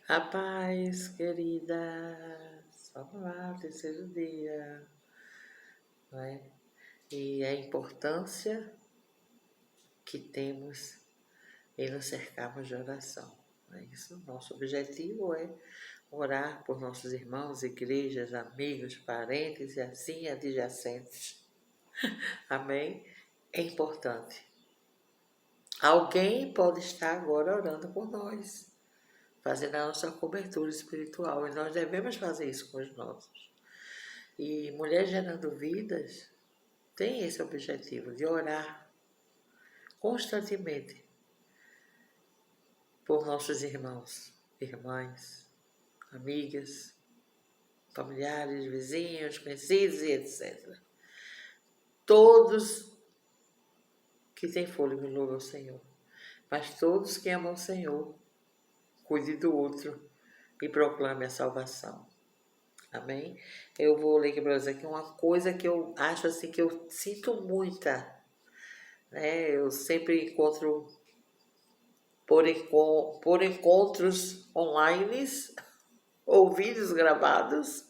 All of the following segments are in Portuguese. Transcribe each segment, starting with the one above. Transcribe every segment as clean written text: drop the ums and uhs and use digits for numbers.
A paz, queridas. Vamos lá, terceiro dia, não é? E a importância que temos em nos cercarmos de oração. Não é isso? Nosso objetivo é orar por nossos irmãos, igrejas, amigos, parentes e assim adjacentes. Amém? É importante. Alguém pode estar agora orando por nós, fazendo a nossa cobertura espiritual, e nós devemos fazer isso com os nossos. E Mulher Gerando Vidas tem esse objetivo de orar constantemente por nossos irmãos, irmãs, amigas, familiares, vizinhos, conhecidos e etc. Todos que têm fôlego louvam o Senhor, mas todos que amam o Senhor, cuide do outro e proclame a salvação. Amém? Eu vou ler aqui para vocês aqui uma coisa que eu acho assim, que eu sinto muita, né? Eu sempre encontro por encontros online ou vídeos gravados,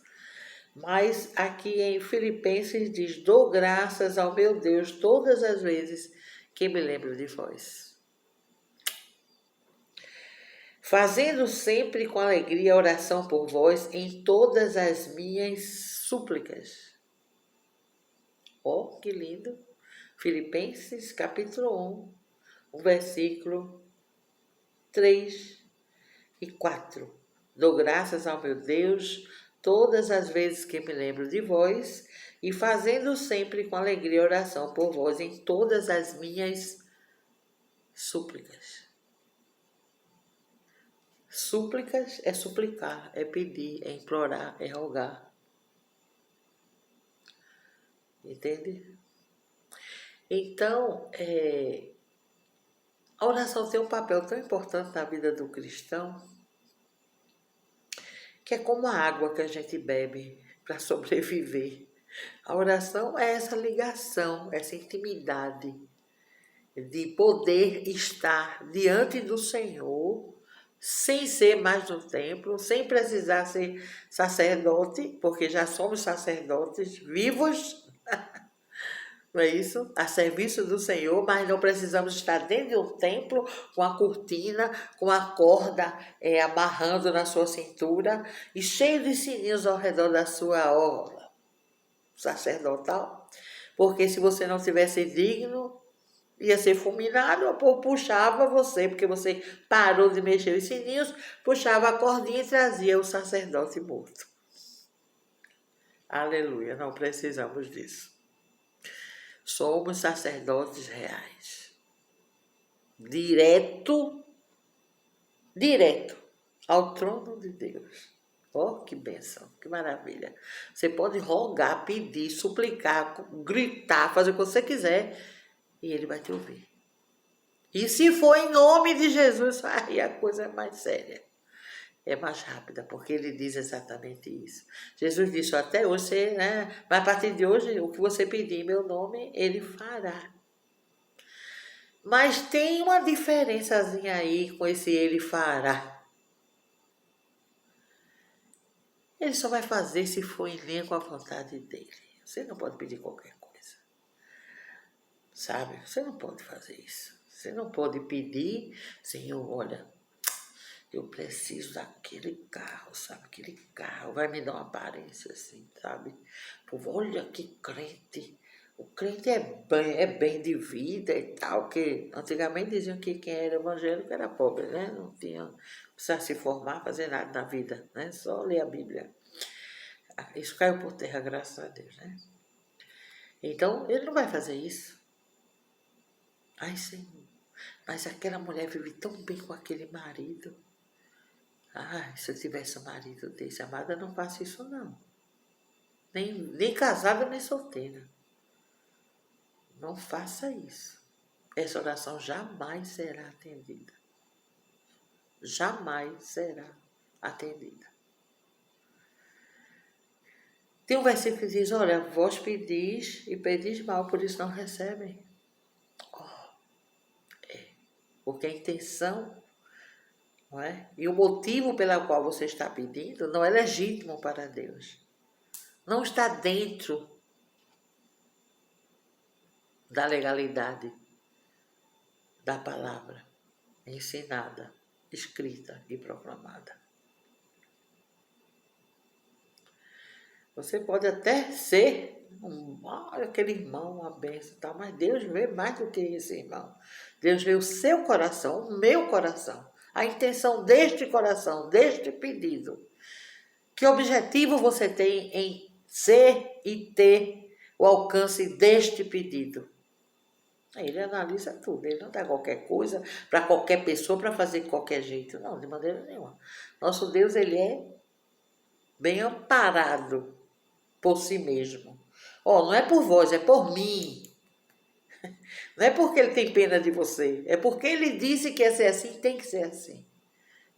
mas aqui em Filipenses diz: dou graças ao meu Deus todas as vezes que me lembro de vós, fazendo sempre com alegria a oração por vós em todas as minhas súplicas. Oh, que lindo! Filipenses capítulo 1, o versículo 3 e 4. Dou graças ao meu Deus todas as vezes que me lembro de vós, e fazendo sempre com alegria oração por vós em todas as minhas súplicas. Súplicas é suplicar, é pedir, é implorar, é rogar. Entende? Então, a oração tem um papel tão importante na vida do cristão, que é como a água que a gente bebe para sobreviver. A oração é essa ligação, essa intimidade de poder estar diante do Senhor, sem ser mais no templo, sem precisar ser sacerdote, porque já somos sacerdotes vivos, não é isso? A serviço do Senhor, mas não precisamos estar dentro de um templo com a cortina, com a corda amarrando na sua cintura e cheio de sininhos ao redor da sua orla sacerdotal, porque se você não tivesse digno, ia ser fulminado, o povo puxava você, porque você parou de mexer os sininhos, puxava a cordinha e trazia o sacerdote morto. Aleluia, não precisamos disso. Somos sacerdotes reais. Direto ao trono de Deus. Oh, que bênção, que maravilha. Você pode rogar, pedir, suplicar, gritar, fazer o que você quiser, e ele vai te ouvir. E se for em nome de Jesus, aí a coisa é mais séria. É mais rápida, porque ele diz exatamente isso. Jesus disse: até hoje, mas a partir de hoje, o que você pedir em meu nome, ele fará. Mas tem uma diferençazinha aí com esse ele fará. Ele só vai fazer se for em linha com a vontade dele. Você não pode pedir qualquer coisa. Sabe? Você não pode fazer isso. Você não pode pedir: Senhor, olha, eu preciso daquele carro, sabe? Aquele carro vai me dar uma aparência assim, sabe? Povo, olha que crente. O crente é bem de vida e tal, que antigamente diziam que quem era evangélico era pobre, né? Não tinha, precisava se formar, fazer nada na vida, né? Só ler a Bíblia. Isso caiu por terra, graças a Deus, né? Então, ele não vai fazer isso. Ai, Senhor, mas aquela mulher vive tão bem com aquele marido. Ah, se eu tivesse um marido desse, amada, não faça isso não. Nem casada, nem solteira. Não faça isso. Essa oração jamais será atendida. Jamais será atendida. Tem um versículo que diz: olha, vós pedis e pedis mal, por isso não recebem. Porque a intenção não é? E o motivo pelo qual você está pedindo não é legítimo para Deus. Não está dentro da legalidade da palavra ensinada, escrita e proclamada. Você pode até ser aquele irmão, uma bênção e tal, mas Deus vê mais do que esse irmão. Deus vê o seu coração, o meu coração, a intenção deste coração, deste pedido. Que objetivo você tem em ser e ter o alcance deste pedido? Ele analisa tudo, ele não dá qualquer coisa para qualquer pessoa para fazer de qualquer jeito. Não, de maneira nenhuma. Nosso Deus, ele é bem amparado por si mesmo. Não é por vós, é por mim. Não é porque ele tem pena de você, é porque ele disse que ia ser assim, tem que ser assim.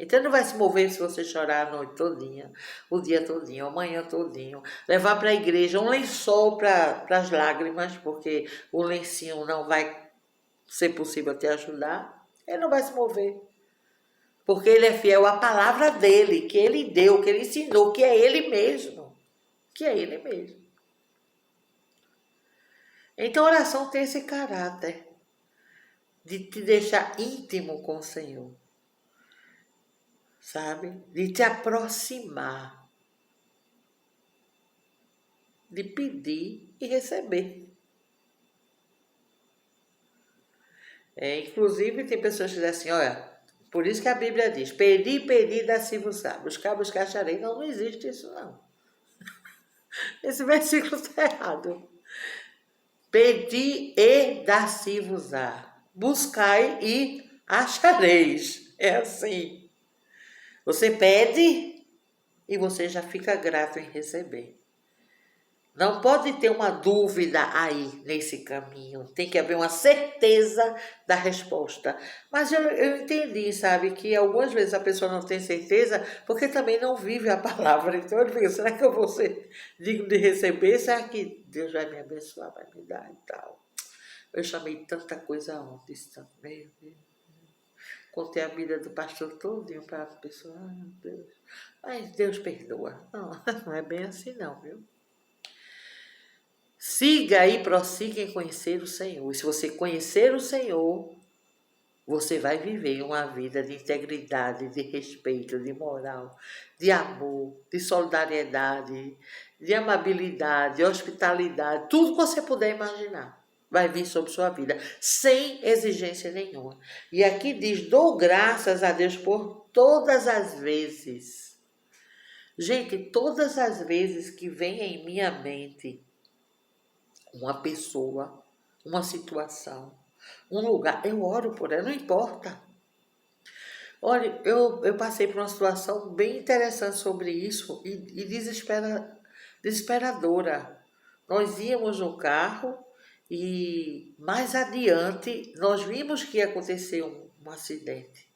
Então ele não vai se mover se você chorar a noite todinha, o dia todinho, amanhã todinho. Levar para a igreja um lençol para as lágrimas, porque o lencinho não vai ser possível te ajudar. Ele não vai se mover. Porque ele é fiel à palavra dele, que ele deu, que ele ensinou, que é ele mesmo. Que é ele mesmo. Então a oração tem esse caráter de te deixar íntimo com o Senhor. Sabe? De te aproximar. De pedir e receber. Inclusive, tem pessoas que dizem assim, olha, por isso que a Bíblia diz, pedir, pedir, dá-se-vos-á. Buscar, buscar, acharei. Não, não existe isso não. Esse versículo está errado. Pedi e dá-se-vos-á. Buscai e achareis. É assim. Você pede e você já fica grato em receber. Não pode ter uma dúvida aí nesse caminho. Tem que haver uma certeza da resposta. Mas eu entendi, sabe, que algumas vezes a pessoa não tem certeza porque também não vive a palavra. Então eu fico, será que eu vou ser digno de receber? Será que Deus vai me abençoar, vai me dar e tal? Eu chamei tanta coisa ontem, também. Contei a vida do pastor todinho para a pessoa. Ai, meu Deus. Mas Deus perdoa. Não, não é bem assim não, viu? Siga e prossiga em conhecer o Senhor. E se você conhecer o Senhor, você vai viver uma vida de integridade, de respeito, de moral, de amor, de solidariedade, de amabilidade, de hospitalidade, tudo que você puder imaginar vai vir sobre sua vida, sem exigência nenhuma. E aqui diz, dou graças a Deus por todas as vezes. Gente, todas as vezes que vem em minha mente uma pessoa, uma situação, um lugar, eu oro por ela, não importa. Olha, eu passei por uma situação bem interessante sobre isso e desesperadora. Nós íamos no carro e mais adiante nós vimos que ia acontecer um acidente.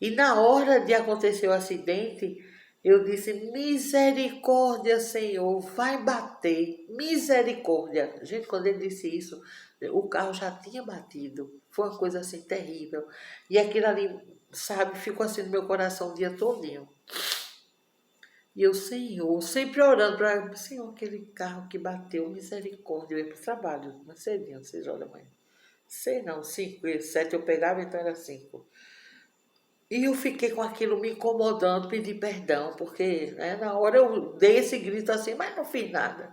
E na hora de acontecer o acidente, eu disse, misericórdia, Senhor, vai bater, misericórdia. Gente, quando ele disse isso, o carro já tinha batido. Foi uma coisa assim terrível. E aquilo ali, sabe, ficou assim no meu coração o dia todinho. E eu, Senhor, sempre orando para Senhor, aquele carro que bateu, misericórdia. Eu ia para o trabalho, mas cedinho, 6 horas da manhã. Sei não, 5, 7 eu pegava, então era 5. E eu fiquei com aquilo me incomodando, pedi perdão, porque na hora eu dei esse grito assim, mas não fiz nada.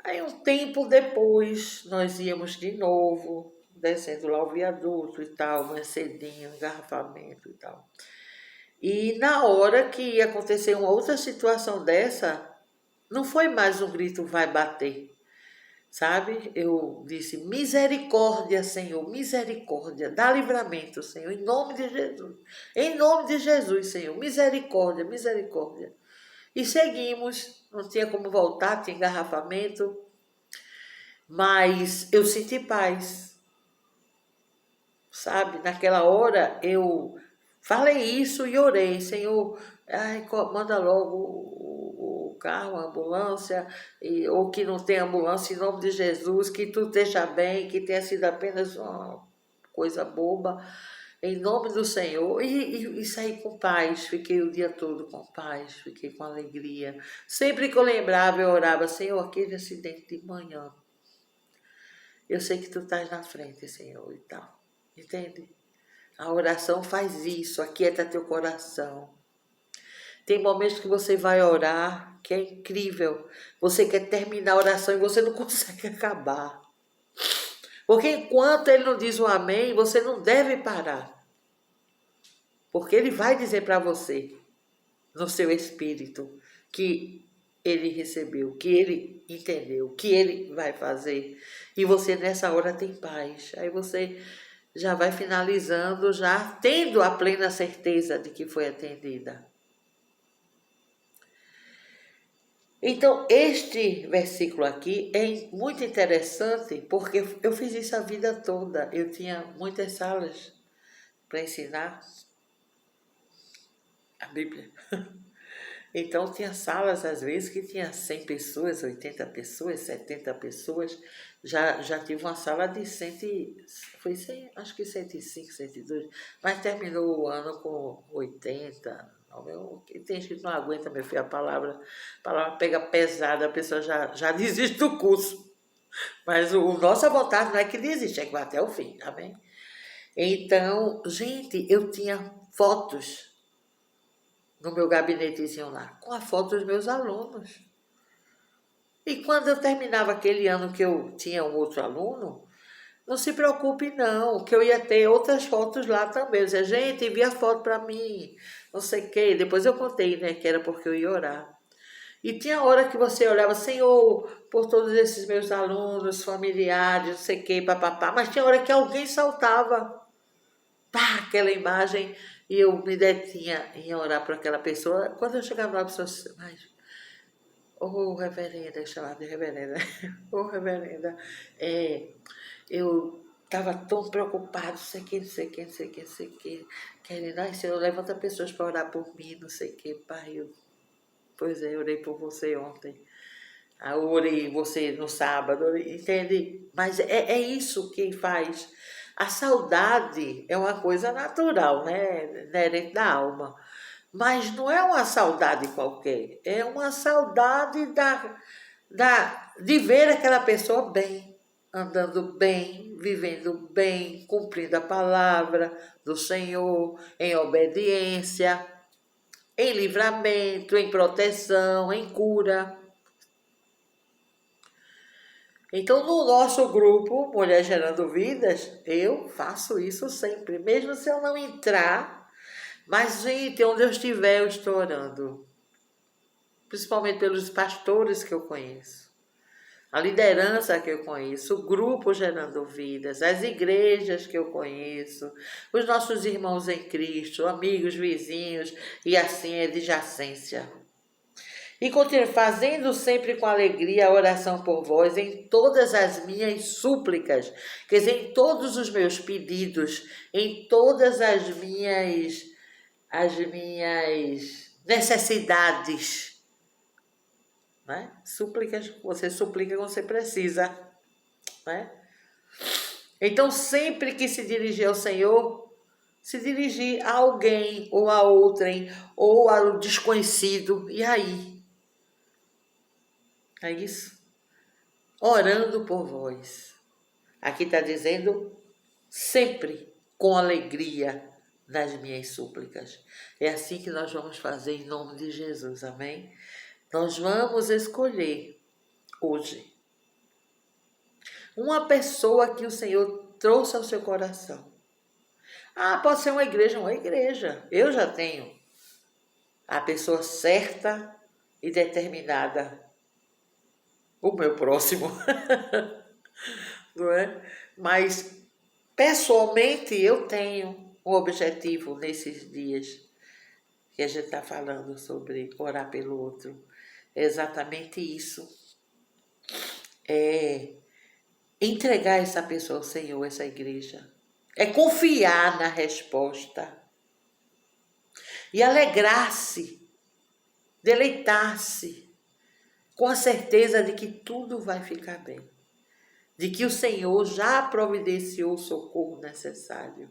Aí um tempo depois, nós íamos de novo, descendo lá o viaduto e tal, mais cedinho, engarrafamento e tal. E na hora que ia acontecer uma outra situação dessa, não foi mais um grito vai bater. Sabe? Eu disse, misericórdia, Senhor, misericórdia, dá livramento, Senhor, em nome de Jesus. Em nome de Jesus, Senhor, misericórdia, misericórdia. E seguimos, não tinha como voltar, tinha engarrafamento, mas eu senti paz. Sabe? Naquela hora eu falei isso e orei, Senhor, manda logo o carro, a ambulância, ou que não tem ambulância, em nome de Jesus, que tu esteja bem, que tenha sido apenas uma coisa boba. em nome do Senhor, e saí com paz. Fiquei o dia todo com paz, fiquei com alegria. Sempre que eu lembrava, eu orava: Senhor, aquele acidente de manhã, eu sei que tu estás na frente, Senhor, e tal. Entende? A oração faz isso, aquieta teu coração. Tem momentos que você vai orar, que é incrível. Você quer terminar a oração e você não consegue acabar. Porque enquanto ele não diz o amém, você não deve parar. Porque ele vai dizer para você, no seu espírito, que ele recebeu, que ele entendeu, que ele vai fazer. E você nessa hora tem paz. Aí você já vai finalizando, já tendo a plena certeza de que foi atendida. Então, este versículo aqui é muito interessante, porque eu fiz isso a vida toda. Eu tinha muitas salas para ensinar a Bíblia. Então, tinha salas, às vezes, que tinha 100 pessoas, 80 pessoas, 70 pessoas. Já tive uma sala de 100, foi 100, acho que 105, 102, mas terminou o ano com 80. Tem gente que não aguenta, meu filho, a palavra pega pesada, a pessoa já desiste do curso. Mas o nossa vontade não é que desiste, é que vai até o fim, amém? Então, gente, eu tinha fotos no meu gabinetezinho lá, com a foto dos meus alunos. E quando eu terminava aquele ano que eu tinha um outro aluno, não se preocupe não, que eu ia ter outras fotos lá também. Eu dizia, gente, envia foto para mim, não sei o quê. Depois eu contei, né, que era porque eu ia orar. E tinha hora que você olhava, Senhor, por todos esses meus alunos, familiares, não sei o quê, papapá. Mas tinha hora que alguém saltava, pá, aquela imagem, e eu me detinha em orar por aquela pessoa. Quando eu chegava lá, a pessoa, mas, reverenda, eu chamava de reverenda, reverenda, eu estava tão preocupado, não sei o que, não sei o que, não sei o que, não sei o que, querendo, ai, Senhor, levanta pessoas para orar por mim, não sei o que, pai, pois é, eu orei por você ontem, eu orei você no sábado, entende? Mas é isso que faz. A saudade é uma coisa natural, né? Inerente da alma. Mas não é uma saudade qualquer, é uma saudade de ver aquela pessoa bem, andando bem, vivendo bem, cumprindo a palavra do Senhor, em obediência, em livramento, em proteção, em cura. Então, no nosso grupo, Mulher Gerando Vidas, eu faço isso sempre, mesmo se eu não entrar, mas, gente, onde eu estiver, eu estou orando. Principalmente pelos pastores que eu conheço, a liderança que eu conheço, o grupo Gerando Vidas, as igrejas que eu conheço, os nossos irmãos em Cristo, amigos, vizinhos e assim é de adjacência. E continuo fazendo sempre com alegria a oração por vós em todas as minhas súplicas, quer dizer, em todos os meus pedidos, em todas as minhas necessidades. Né? Súplicas, você suplica quando você precisa. Né? Então, sempre que se dirigir ao Senhor, se dirigir a alguém, ou a outrem, ou ao desconhecido, e aí? É isso? Orando por vós. Aqui está dizendo sempre com alegria nas minhas súplicas. É assim que nós vamos fazer em nome de Jesus, amém? Nós vamos escolher hoje uma pessoa que o Senhor trouxe ao seu coração. Ah, pode ser uma igreja. Eu já tenho a pessoa certa e determinada, o meu próximo, não é? Mas pessoalmente eu tenho um objetivo nesses dias que a gente está falando sobre orar pelo outro. É exatamente isso. É entregar essa pessoa ao Senhor, essa igreja. É confiar na resposta. E alegrar-se, deleitar-se, com a certeza de que tudo vai ficar bem. De que o Senhor já providenciou o socorro necessário.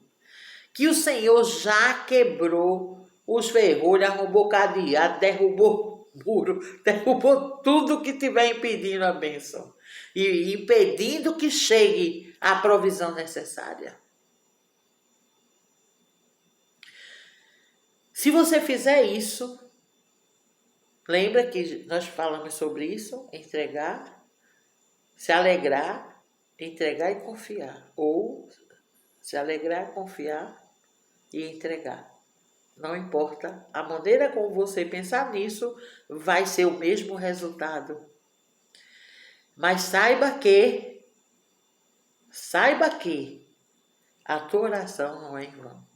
que o Senhor já quebrou os ferrolhos, arrombou cadeado, derrubou muro, derrubou tudo que estiver impedindo a bênção e impedindo que chegue a provisão necessária. Se você fizer isso, lembra que nós falamos sobre isso? Entregar, se alegrar, entregar e confiar. Ou se alegrar, confiar e entregar. Não importa. A maneira como você pensar nisso vai ser o mesmo resultado. Mas saiba que a tua oração não é em vão.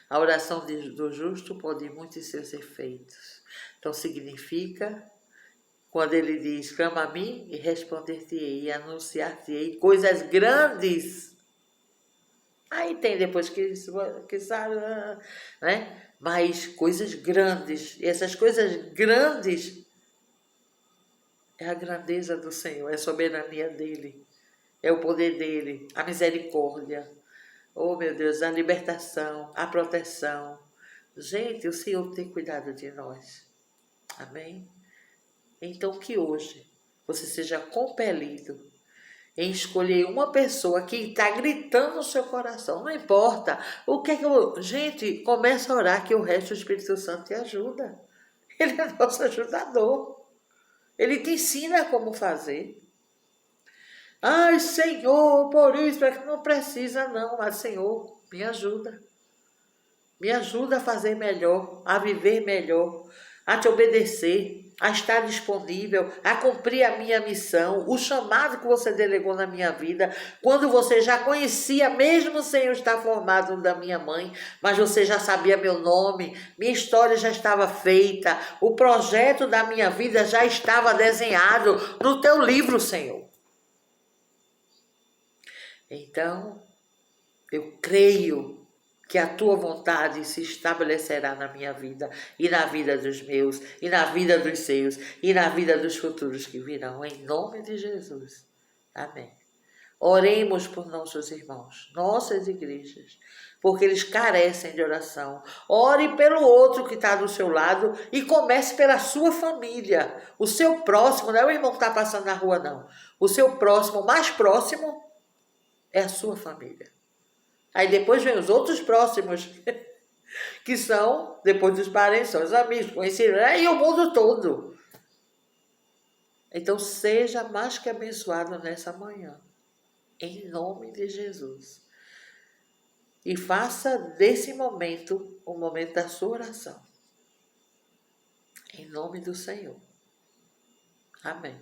A oração do justo pode ir muito em seus efeitos. Então significa, quando ele diz, clama a mim e responder-te-ei e anunciar-te-ei coisas grandes. Aí tem depois que sabe, né? Mas coisas grandes. E essas coisas grandes é a grandeza do Senhor, é a soberania dele, é o poder dele, a misericórdia. Oh, meu Deus, a libertação, a proteção. Gente, o Senhor tem cuidado de nós. Amém? Então que hoje você seja compelido em escolher uma pessoa que está gritando no seu coração. Não importa. O que é que eu... Gente, começa a orar que o resto do Espírito Santo te ajuda. Ele é nosso ajudador. Ele te ensina como fazer. Ai, Senhor, por isso é que não precisa não. Mas, Senhor, me ajuda. Me ajuda a fazer melhor, a viver melhor, a te obedecer, a estar disponível, a cumprir a minha missão, o chamado que você delegou na minha vida, quando você já conhecia, mesmo sem eu estar formado da minha mãe, mas você já sabia meu nome, minha história já estava feita, o projeto da minha vida já estava desenhado no teu livro, Senhor. Então, eu creio que a tua vontade se estabelecerá na minha vida, e na vida dos meus, e na vida dos seus, e na vida dos futuros que virão, em nome de Jesus. Amém. Oremos por nossos irmãos, nossas igrejas, porque eles carecem de oração. Ore pelo outro que está do seu lado e comece pela sua família. O seu próximo, não é o irmão que está passando na rua, não. O seu próximo, mais próximo, é a sua família. Aí depois vem os outros próximos, que são, depois dos parentes, são os amigos, conhecidos, e o mundo todo. Então seja mais que abençoado nessa manhã, em nome de Jesus. E faça desse momento o momento da sua oração. Em nome do Senhor. Amém.